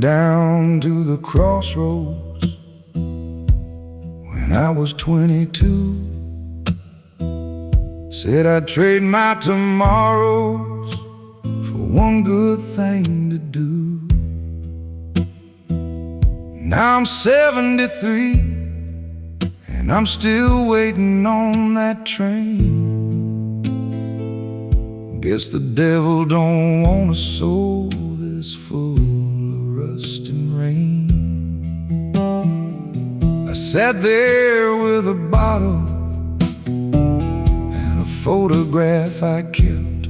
down to the crossroads when I was 22. Said I'd trade my tomorrows for one good thing to do. Now I'm 73 and I'm still waiting on that train. Guess the devil don't want a soul this full of rust and rain. I sat there with a bottle and a photograph I kept.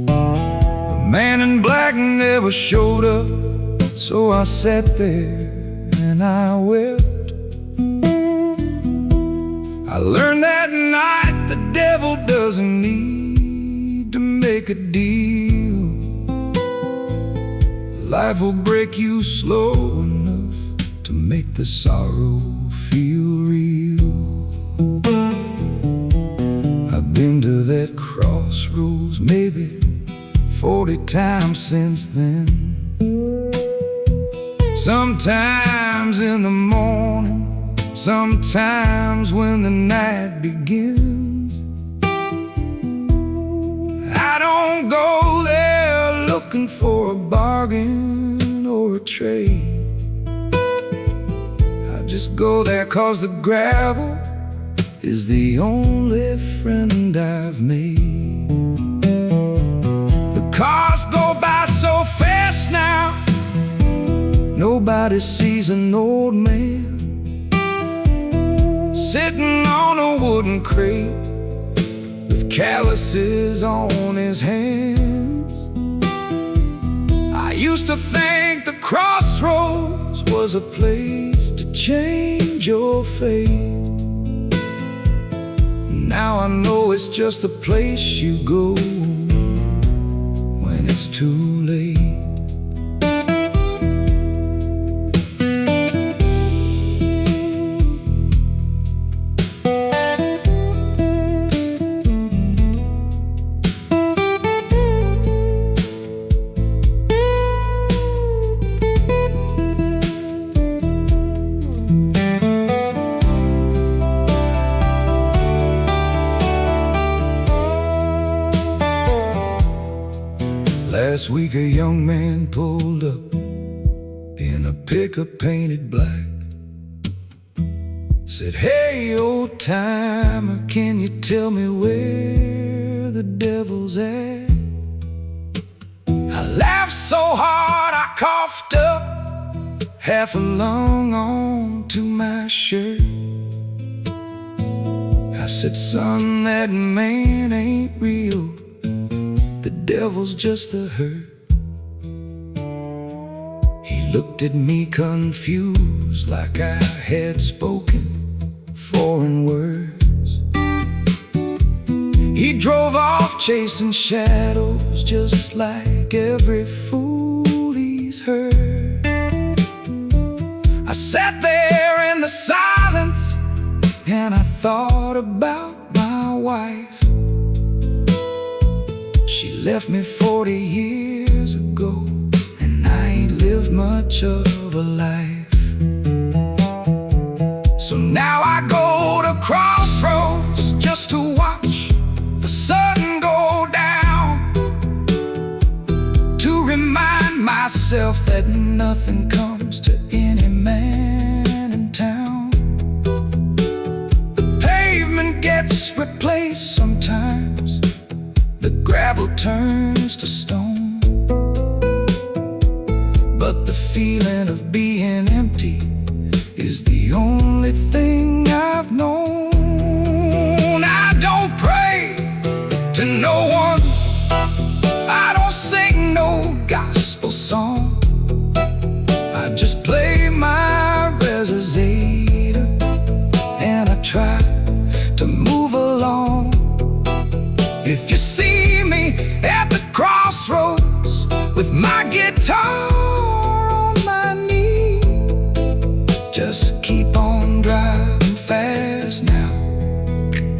The man in black never showed up, so I sat there and I wept. I learned that night the devil doesn't need to make a deal. Life will break you slow enough to make the sorrow feel real. I've been to that crossroads maybe 40 times since then. Sometimes in the morning, sometimes when the night begins. I don't go there looking for a bargain or a trade. I just go there 'cause the gravel is the only friend I've made. The cars go by so fast now, nobody sees an old man sitting on a wooden crate with calluses on his hands. I used to think the crossroads was a place to change your fate. Now I know it's just a place you go when it's too late. Last week a young man pulled up in a pickup painted black. Said, "Hey, old timer, can you tell me where the devil's at?" I laughed so hard I coughed up half a lung onto my shirt. I said, "Son, that man ain't real. The devil's just the hurt." He looked at me confused, like I had spoken foreign words. He drove off chasing shadows, just like every fool he's heard. I sat there in the silence and I thought about my wife. She left me 40 years ago, and I ain't lived much of a life. So now I go to Crossroads just to watch the sun go down, to remind myself that nothing comes to any man in town. The pavement gets replaced sometimes, the gravel turns to stone, but the feeling of being empty is the only thing I've known. I don't pray to no one, I don't sing no gospel song. I just play my resonator and I try to move along. If you see me at the crossroads with my guitar on my knee, just keep on driving fast now.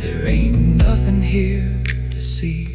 There ain't nothing here to see.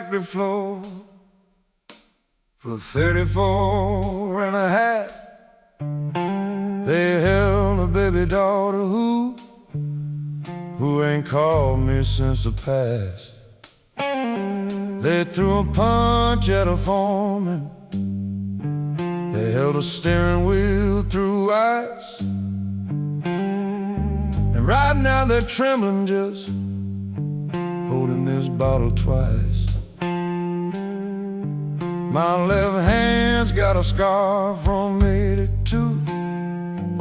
factory floor for 34 and a half. They held a baby daughter who ain't called me since the past. They threw a punch at a foreman. They held a steering wheel through ice. And right now they're trembling just holding this bottle twice. My left hand's got a scar from 82,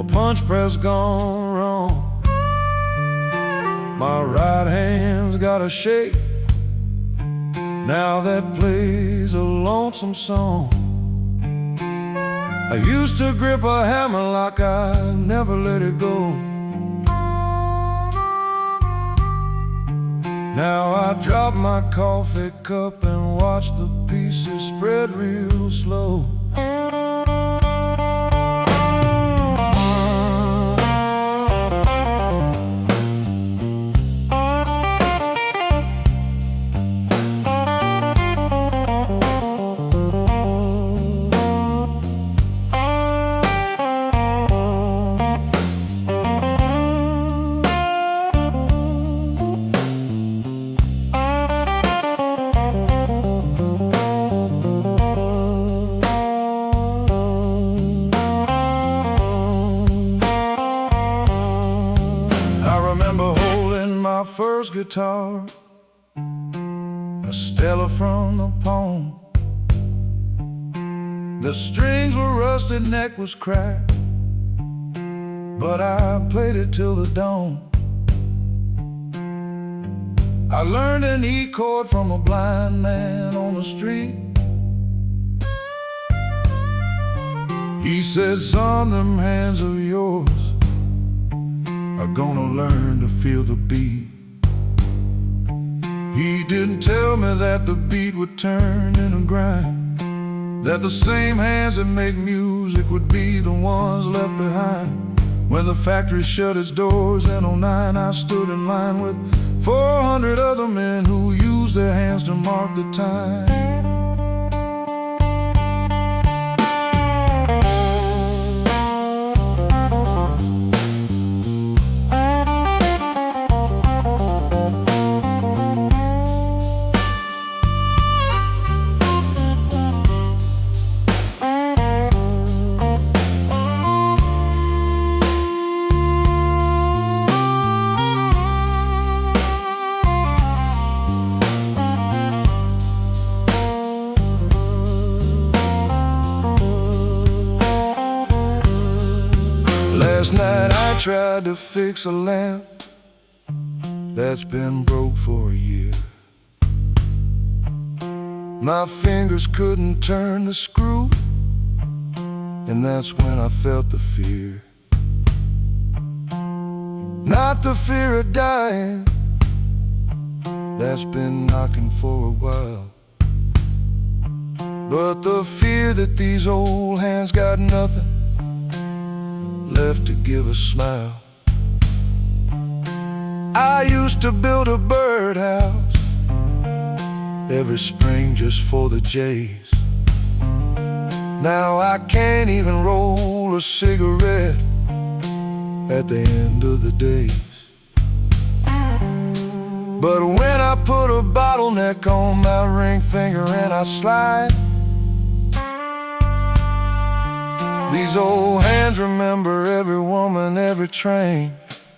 a punch press gone wrong. My right hand's got a shake now that plays a lonesome song. I used to grip a hammer like I never let it go. Now I drop my coffee cup and watch the pieces spread real slow. First guitar, a Stella from the Palm. The strings were rusted, neck was cracked, but I played it till the dawn. I learned an E chord from a blind man on the street. He said, son, them hands of yours are gonna learn to feel the beat. He didn't tell me that the beat would turn in a grind, that the same hands that make music would be the ones left behind. When the factory shut its doors in '09, I stood in line with 400 other men who used their hands to mark the time. Last night I tried to fix a lamp that's been broke for a year. My fingers couldn't turn the screw, and that's when I felt the fear. Not the fear of dying, that's been knocking for a while, but the fear that these old hands got nothing left to give a smile. I used to build a birdhouse every spring just for the jays. Now I can't even roll a cigarette at the end of the days. But when I put a bottleneck on my ring finger and I slide, these old hands remember every woman, every train,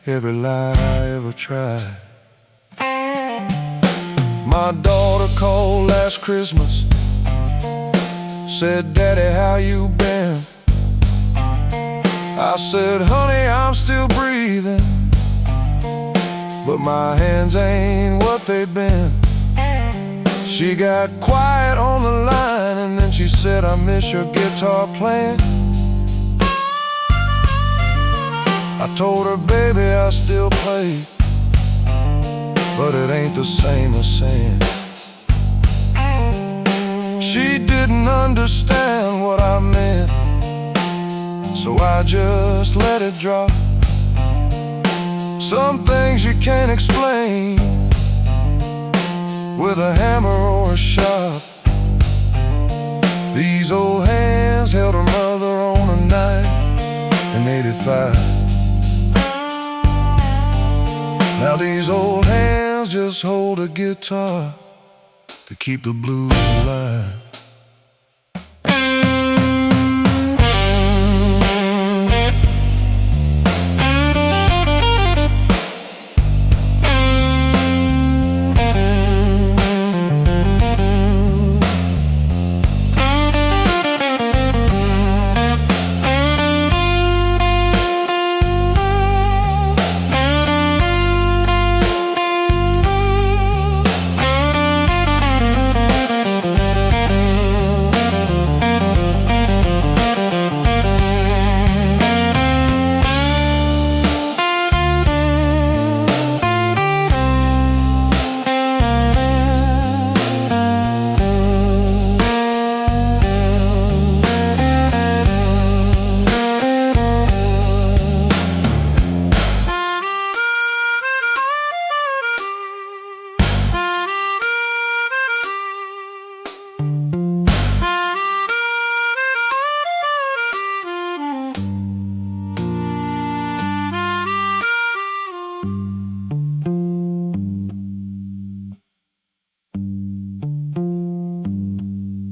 every line I ever tried. My daughter called last Christmas, said, Daddy, how you been? I said, honey, I'm still breathing, but my hands ain't what they've been. She got quiet on the line and then she said, I miss your guitar playing. I told her, baby, I still play, but it ain't the same as saying. She didn't understand what I meant, so I just let it drop. Some things you can't explain, with a hammer or a shop. These old hands held her mother on a night in '85. Now these old hands just hold a guitar to keep the blues alive.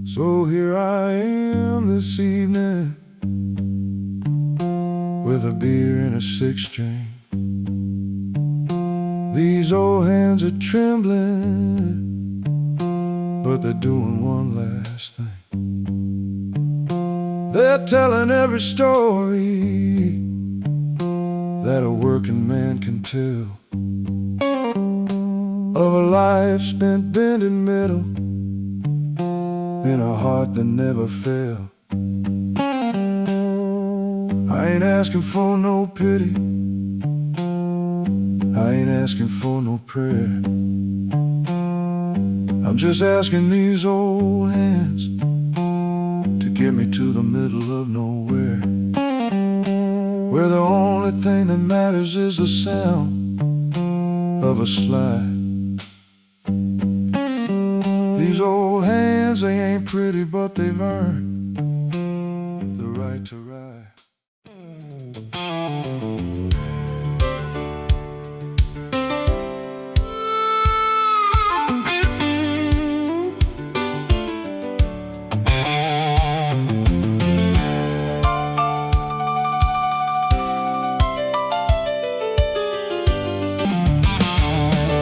So here I am this evening, with a beer and a six-string. These old hands are trembling, but they're doing one last thing. They're telling every story that a working man can tell, of a life spent bending metal in a heart that never fell. I ain't asking for no pity, I ain't asking for no prayer. I'm just asking these old hands to get me to the middle of nowhere, where the only thing that matters is the sound of a slide. These old hands, they ain't pretty, but they've earned the right to ride.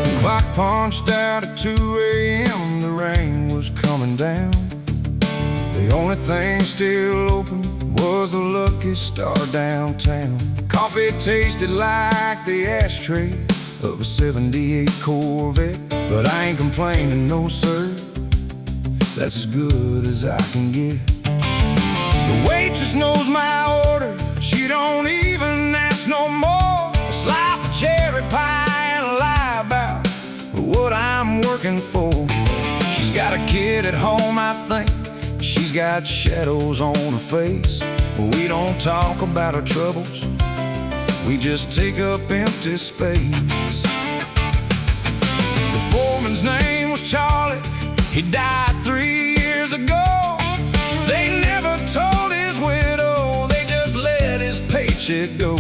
The clock punched out at 2 a.m. The rain was coming down. The only thing still open was the Lucky Star downtown. Coffee tasted like the ashtray of a '78 Corvette, but I ain't complaining, no sir, that's as good as I can get. The waitress knows my order, she don't even ask no more. A slice of cherry pie and a lie about what I'm working for. She's got a kid at home, I think. She's got shadows on her face. But we don't talk about her troubles, we just take up empty space. The foreman's name was Charlie, he died 3 years ago. They never told his widow, they just let his paycheck go.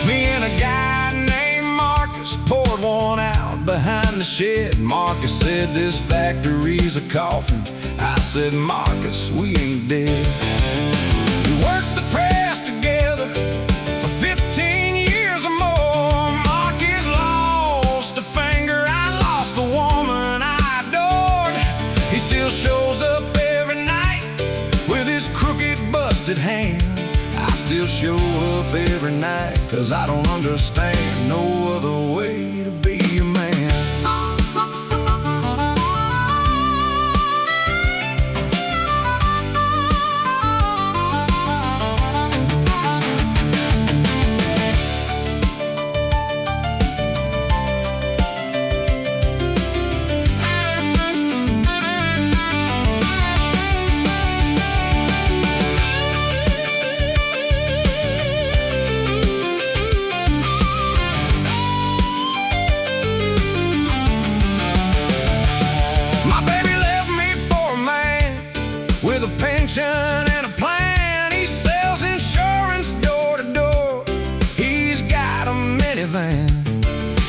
Me and a guy named Marcus poured one out behind the shed. Marcus said, this factory's a coffin. I said, Marcus, we ain't dead. We worked the press together for 15 years or more. Marcus lost a finger, I lost the woman I adored. He still shows up every night with his crooked, busted hand. I still show up every night, 'cause I don't understand no other way to be a man.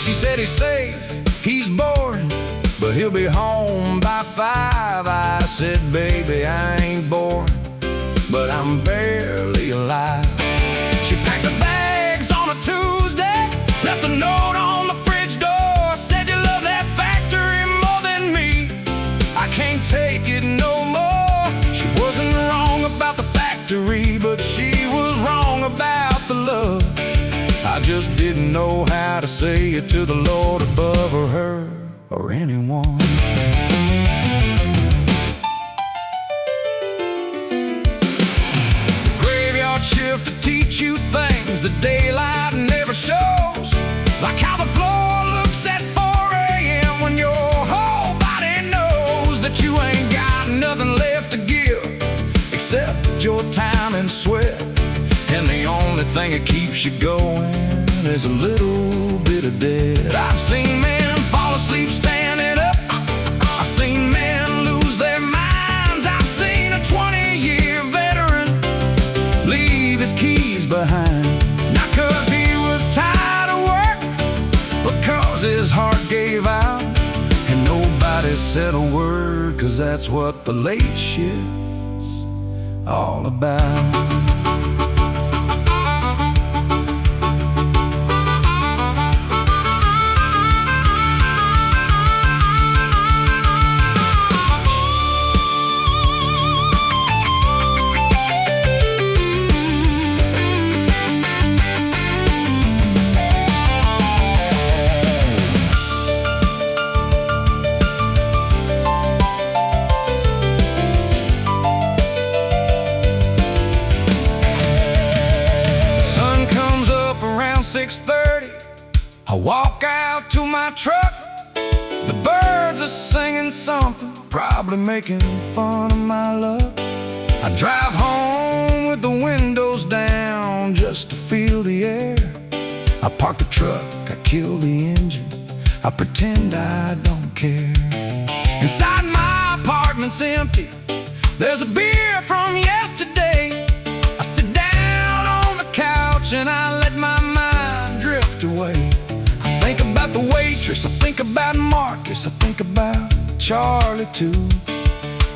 She said he's safe, he's bored, but he'll be home by 5. I said, baby, I ain't bored, but I'm barely alive. She packed the bags on a Tuesday, left a note on the fridge door, said you love that factory more than me, I can't take it no more. She wasn't wrong about the factory, but she was wrong about the love. I just didn't know how to say it to the Lord above, or her, or anyone. The graveyard shift to teach you things the daylight never shows, like how the floor looks at 4 a.m. when your whole body knows that you ain't got nothing left to give except your time and sweat. And the only thing that keeps you going is a little bit of debt. I've seen men fall asleep standing up, I've seen men lose their minds, I've seen a 20-year veteran leave his keys behind, not 'cause he was tired of work, but 'cause his heart gave out. And nobody said a word, 'cause that's what the late shift's all about. I walk out to my truck, the birds are singing something, probably making fun of my luck. I drive home with the windows down just to feel the air. I park the truck, I kill the engine, I pretend I don't care. Inside my apartment's empty, there's a beer from yesterday. I sit down on the couch and I let my mind drift away. I think about the waitress, I think about Marcus, I think about Charlie too.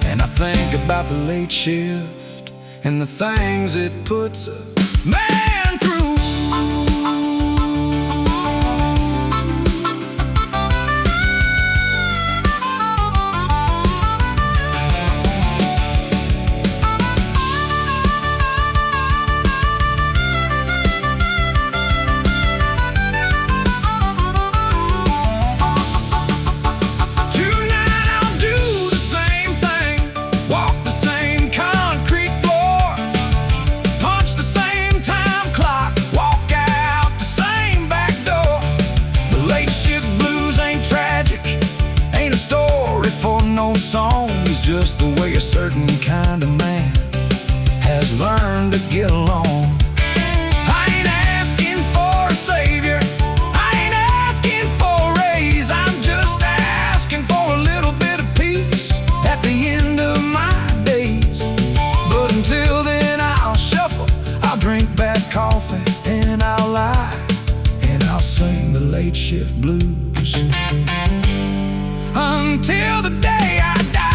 And I think about the late shift and the things it puts a man through. Song is just the way a certain kind of man has learned to get along. I ain't asking for a savior, I ain't asking for a raise, I'm just asking for a little bit of peace at the end of my days. But until then I'll shuffle, I'll drink bad coffee, and I'll lie, and I'll sing the late shift blues until the day I die.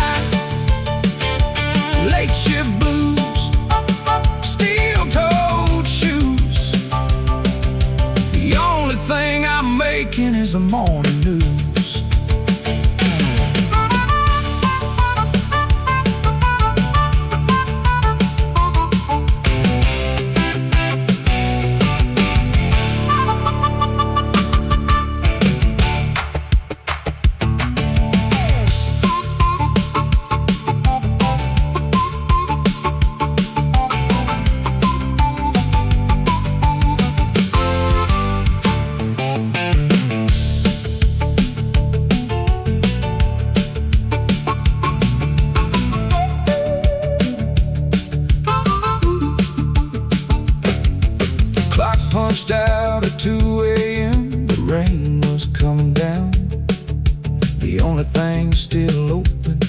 Late shift blues, steel-toed shoes. The only thing I'm making is the morning news. Punched out at 2 a.m. The rain was coming down. The only thing still open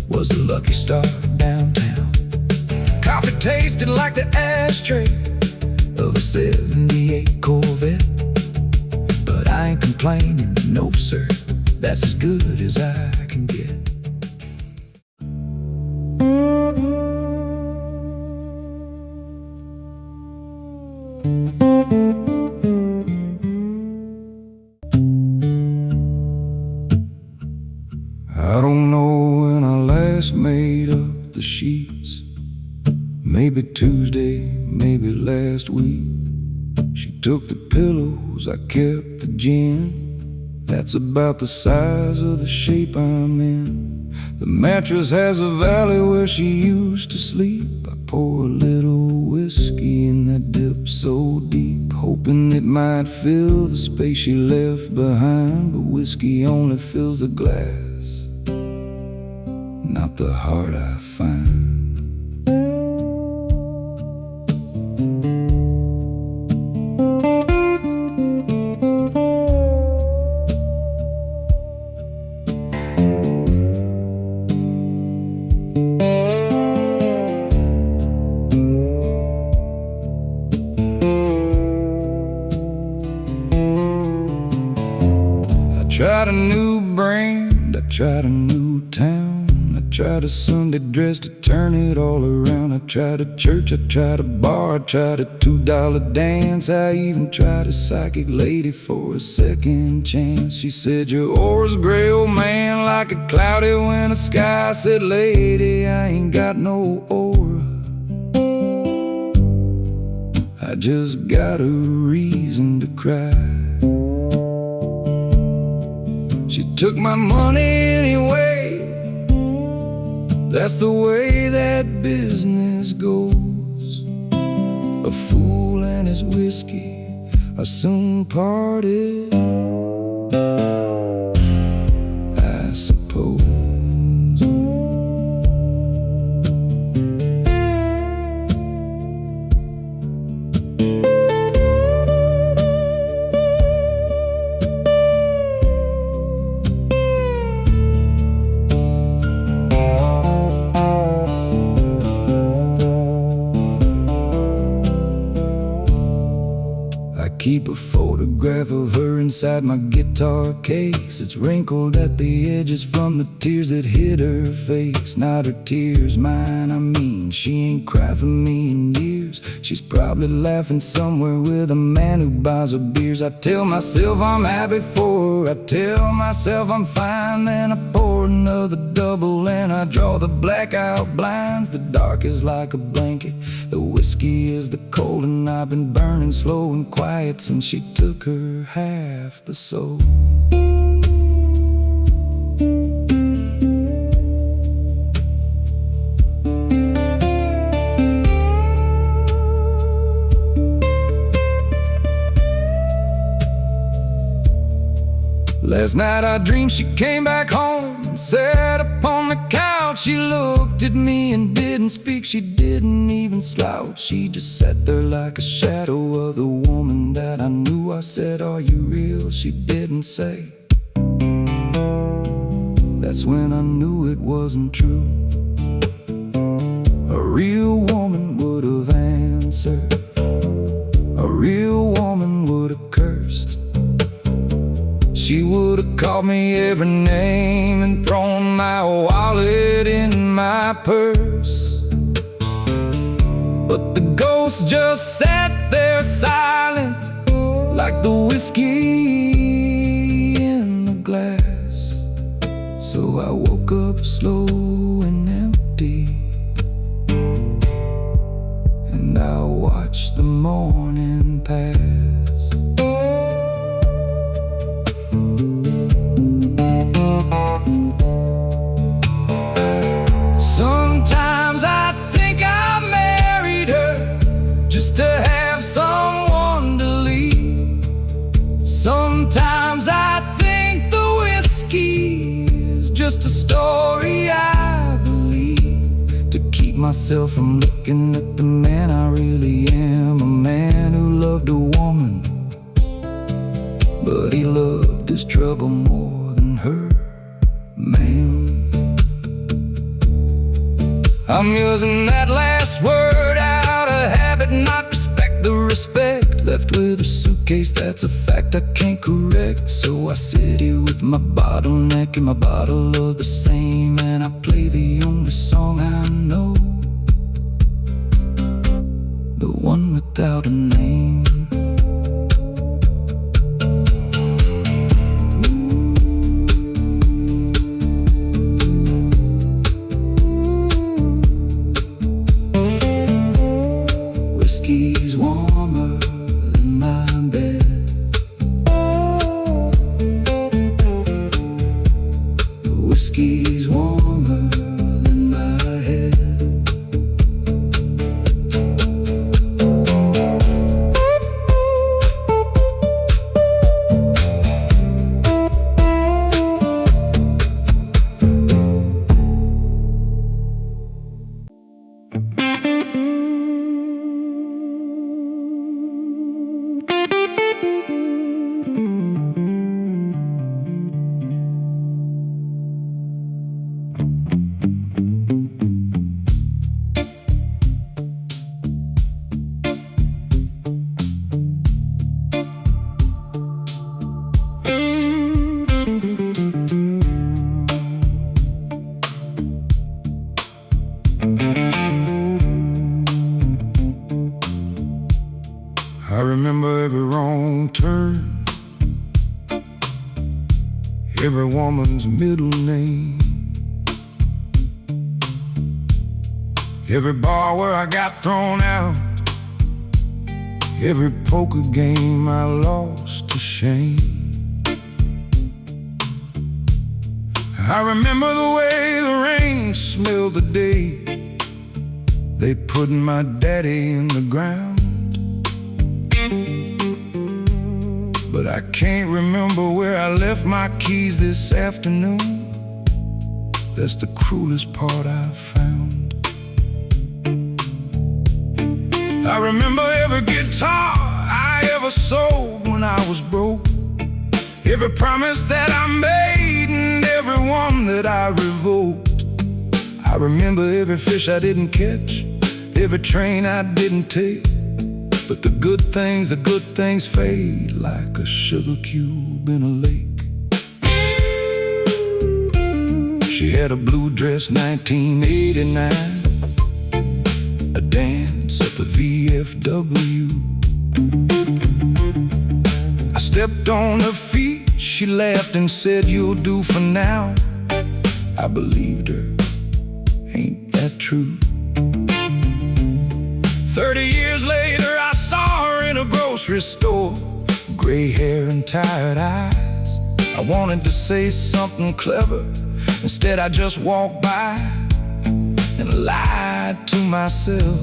was the Lucky Star downtown. Coffee tasted like the ashtray of a '78 Corvette, but I ain't complaining, that's as good as I can get. I don't know when I last made up the sheets. Maybe Tuesday, maybe last week. She took the pillows, I kept the gin. That's about the size of the shape I'm in. The mattress has a valley where she used to sleep. I pour a little whiskey in that dip so deep, hoping it might fill the space she left behind. But whiskey only fills the glass, not the heart I find. I tried a new brand, I tried a new town. I tried a Sunday dress to turn it all around. I tried a church, I tried a bar, I tried a $2 dance. I even tried a psychic lady for a second chance. She said, your aura's gray, old man, like a cloudy winter sky. I said, lady, I ain't got no aura, I just got a reason to cry. She took my money anyway, that's the way that business goes. A fool and his whiskey are soon parted, I suppose. Keep a photograph of her inside my guitar case. It's wrinkled at the edges from the tears that hit her face. Not her tears, mine, I mean. She ain't cried for me in years. She's probably laughing somewhere with a man who buys her beers. I tell myself I'm happy for her, I tell myself I'm fine. Then I pour another double and I draw the blackout blinds. The dark is like a blanket, the whiskey is the cold, and I've been burning slow and quiet since she took her half the soul. Last night I dreamed she came back home and sat upon the couch. She looked at me and didn't speak, she didn't even slouch. She just sat there like a shadow of the woman that I knew. I said, are you real? She didn't say. That's when I knew it wasn't true. A real woman would have answered, a real woman would have cursed. She would have called me every name and thrown my wallet in my purse. But the ghost just sat there silent, like the whiskey in the glass. So I woke up slow and empty, and I watched the morning pass. Sometimes I think I married her just to have someone to leave. Sometimes I think the whiskey is just a story I believe, to keep myself from looking at the man I really am. A man who loved a woman, but he loved his trouble more than her, ma'am. I'm using that last word out of habit, not respect. The respect, left with a suitcase, that's a fact I can't correct. So I sit here with my bottleneck and my bottle of the same, and I play the only song I know, the one without a name. Whiskey's warmer than my bed. The whiskey's warmer than my head. I remember every wrong turn, every woman's middle name, every bar where I got thrown out, every poker game I lost to shame. I remember the way the rain smelled the day they put my daddy in the ground. But I can't remember where I left my keys this afternoon. That's the cruelest part I've found. I remember every guitar I ever sold when I was broke, every promise that I made and every one that I revoked. I remember every fish I didn't catch, every train I didn't take. But the good things fade like a sugar cube in a lake. She had a blue dress, 1989, a dance at the VFW. I stepped on her feet, she laughed and said, "You'll do for now." I believed her, ain't that true? 30 years later, I saw her in a grocery store, gray hair and tired eyes. I wanted to say something clever, instead I just walked by and lied to myself.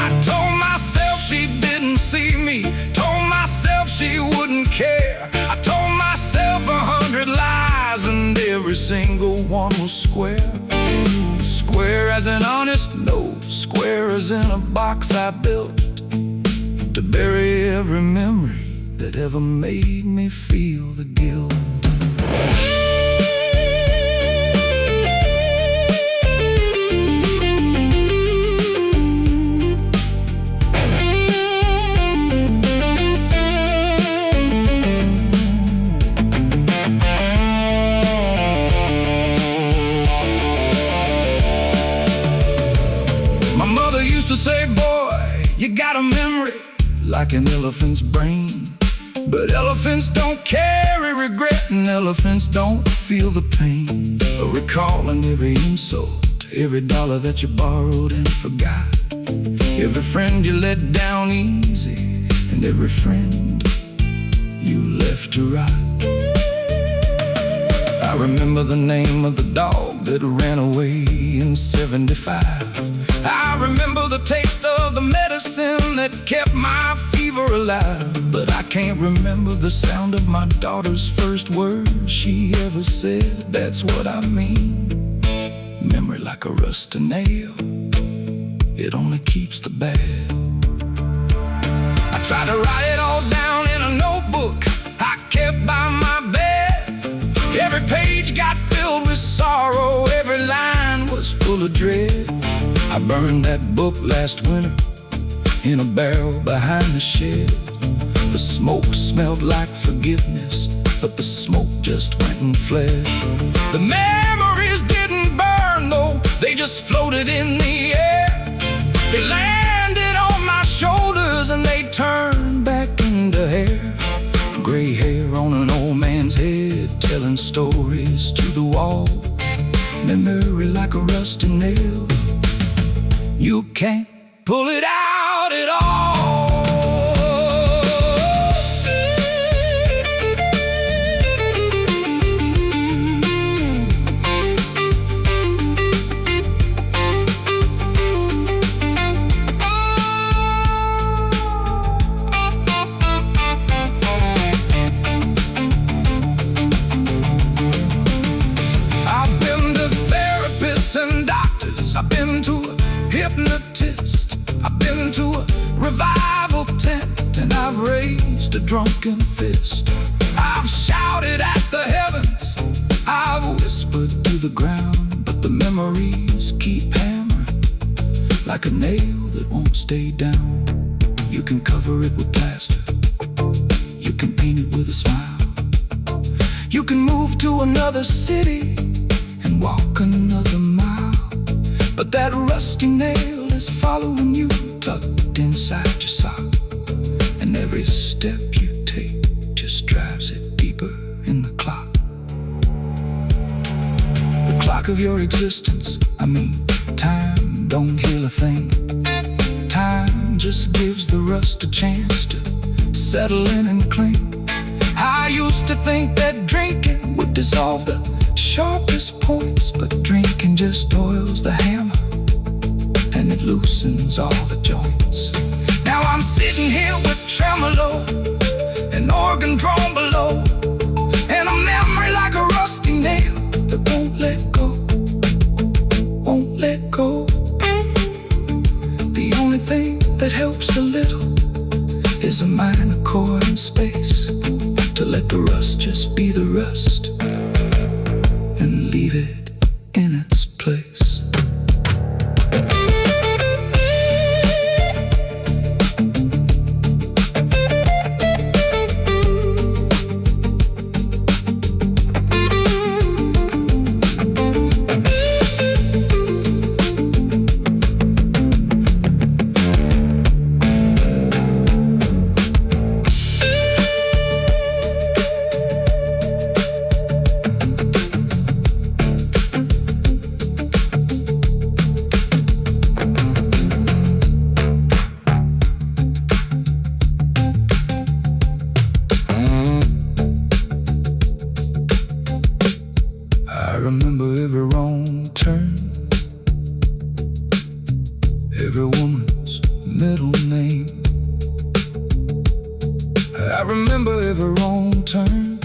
I told myself she didn't see me, told myself she wouldn't care. I told myself 100 lies and every single one was square. Square as an honest note, square as in a box I built to bury every memory that ever made me feel the guilt. To say, boy, you got a memory like an elephant's brain. But elephants don't carry regret, and elephants don't feel the pain of recalling every insult, every dollar that you borrowed and forgot, every friend you let down easy, and every friend you left to rot. I remember the name of the dog that ran away in '75. I remember the taste of the medicine that kept my fever alive. But I can't remember the sound of my daughter's first words she ever said. That's what I mean. Memory like a rusty nail, it only keeps the bad. I tried to write it all down in a notebook I kept by my bed. Every page got filled with sorrow, every line was full of dread. I burned that book last winter in a barrel behind the shed. The smoke smelled like forgiveness, but the smoke just went and fled. The memories didn't burn though, they just floated in the air. They landed on my shoulders and they turned back into hair. Gray hair on an old man's head, telling stories to the wall. Memory like a rusty nail, you can't pull it out at all. I've been to a hypnotist, I've been to a revival tent, and I've raised a drunken fist. I've shouted at the heavens, I've whispered to the ground, but the memories keep hammering like a nail that won't stay down. You can cover it with plaster, you can paint it with a smile, you can move to another city and walk another mile, but that rusty nail is following you, tucked inside your sock. And every step you take just drives it deeper in the clock. The clock of your existence, I mean, time don't heal a thing. Time just gives the rust a chance to settle in and cling. I used to think that drinking would dissolve the sharpest points, but drinking just oils the hammer and it loosens all the joints. Now I'm sitting here with tremolo, an organ drawn below, and a memory like a rusty nail that won't let go, won't let go. The only thing that helps a little is a minor chord in space, to let the rust just be the rust and leave it in its place. I remember every wrong turn, every woman's middle name. I remember every wrong turn,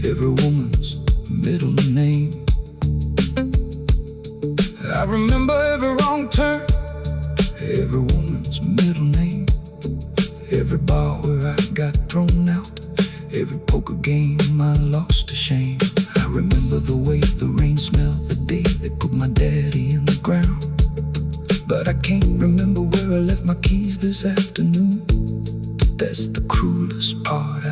every woman's middle name. I remember every wrong turn, every woman's middle name. Every bar where I got thrown out, every poker game I lost to shame. I remember the way the rain smelled the day they put my daddy in the ground. But I can't remember where I left my keys this afternoon. That's the cruelest part